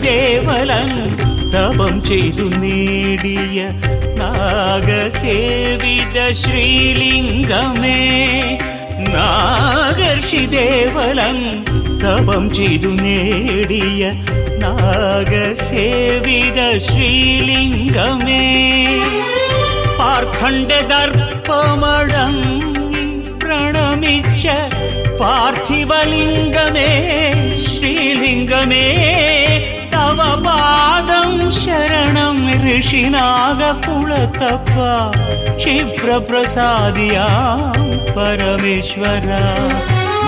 ദേവലൻ തപം ചെയ്തു നേടിയ നാഗസേവിത ശ്രീലിംഗമേ, നാഗർഷി ദേവലൻ തപം ചെയ്തു നേടിയ നാഗസേവിത ശ്രീലിംഗമേ, പാർത്ഥന്റെ ദർപ്പമടം പ്രണമിച്ച പാർത്ഥിവലിംഗമേ, ശ്രീലിംഗമേ, തവ പാദം ശരണം ഋഷിനാഗകുലതപ്പ, ക്ഷിപ്രപ്രസാദിയാം പരമേശ്വര.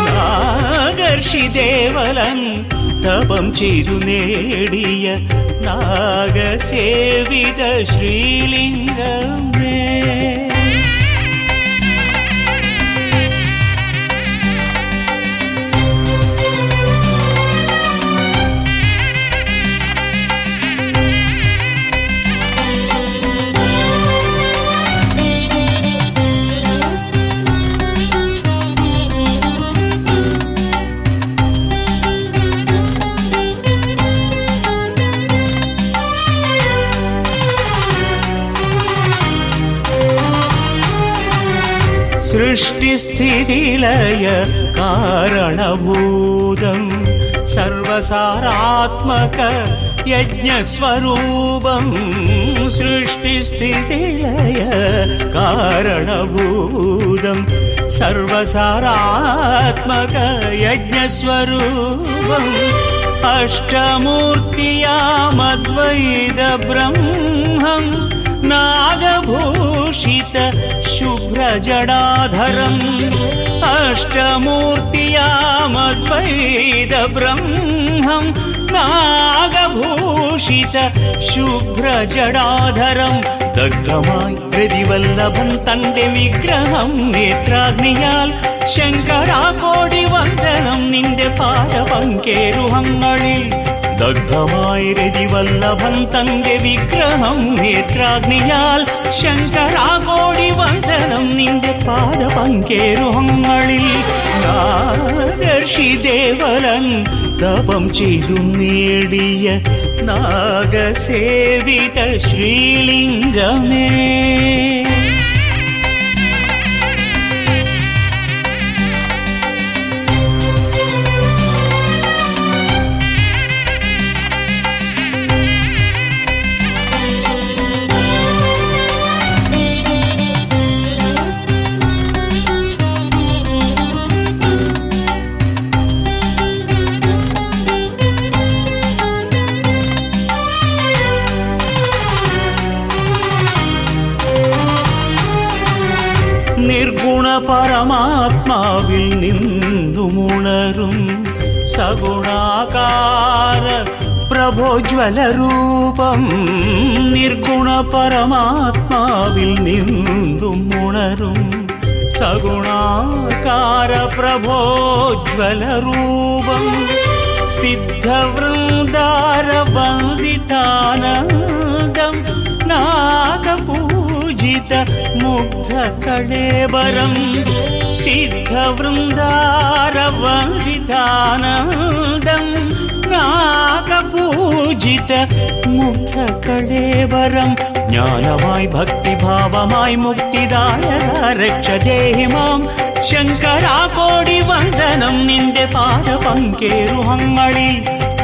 നാഗർഷി ദേവലൻ തപം ചെയ്തു നേടിയ നാഗസേവിത ശ്രീലിംഗമേ. സൃഷ്ടിസ്ഥിതിലയ കാരണഭൂതം സർവസാരാത്മക യജ്ഞസ്വരൂപം, സൃഷ്ടിസ്ഥിതിലയ കാരണഭൂതം സർവസാരാത്മക യജ്ഞസ്വരൂപം, അഷ്ടമൂർത്തിയാമദ്വൈത ബ്രഹ്മം നാഗഭൂഷിത ശുഭ്രജടാധരം, അഷ്ടമൂർത്തിയാമദ്വൈത ബ്രഹ്മം നാഗഭൂഷിത ശുഭ്രജടാധരം, ദഗ്ധമായി പ്രതിവല്ലഭൻ തന്റെ വിഗ്രഹം നേത്രാഗ്നിയാൽ, ശങ്കരാകോടി വന്ദനം നിന്റെ പാദപങ്കേരുഹങ്ങളിൽ, ദഗ്ധമായി രതിവല്ലഭൻ തന്റെ വിഗ്രഹം നേത്രാഗ്നിയാൽ, ശങ്കരാകോടി വന്ദനം നിന്റെ പാദപങ്കേരുഹങ്ങളിൽ. നാഗർഷി ദേവലൻ തപം ചെയ്തു നേടിയ നാഗസേവിത ശ്രീലിംഗമേ. നിർഗുണ പരമാത്മാവിൽ നിന്നുമുണരും സഗുണാകാര പ്രഭോജ്വലരൂപം, നിർഗുണ പരമാത്മാവിൽ നിന്നുമുണരും സഗുണാകാര പ്രഭോജ്വലരൂപം, സിദ്ധവൃന്ദാരവന്ദിതാനന്ദം നാഗപൂജിത മുഗ്ധകളേബരം, സിദ്ധവൃന്ദാരവന്ദിതാനന്ദം നാഗപൂജിത മുഗ്ധകളേബരം, ജ്ഞാനമായി ഭക്തിഭാവമായി മുക്തിദായക രക്ഷദേഹി മാം, ശങ്കരാകോടി വന്ദനം നിന്റെ പാദപങ്കേരുഹങ്ങളിൽ,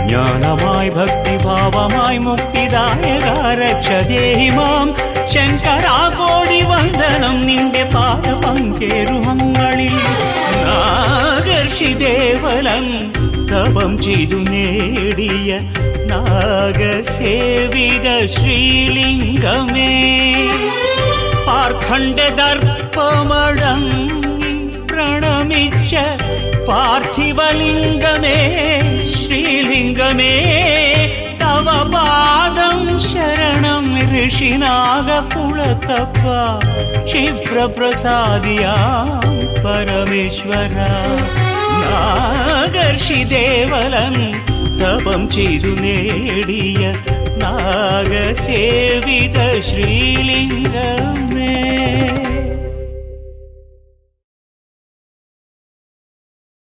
ജ്ഞാനമായി ഭക്തിഭാവമായി മുക്തിദായക രക്ഷദേഹി മാം, ശങ്കരാകോടി വന്ദനം നിന്റെ പാദപങ്കേരുഹങ്ങളിൽ. നാഗർഷി ദേവലൻ തപം ചെയ്തു നേടിയ നാഗസേവിത ശ്രീലിംഗമേ പാർത്ഥണ്ഡ ദർപ്പമടങ്ങി പ്രണമിച്ച പാർത്ഥിവലിംഗമേ ശ്രീലിംഗമേ തവ പാദം ശരണം ഋഷിനാഗകുലതപ്പ ക്ഷിപ്രപ്രസാദിയാം പരമേശ്വര നാഗർഷി ദേവലൻ തപം ചെയ്തു നേടിയ നാഗസേവിത ശ്രീലിംഗമേ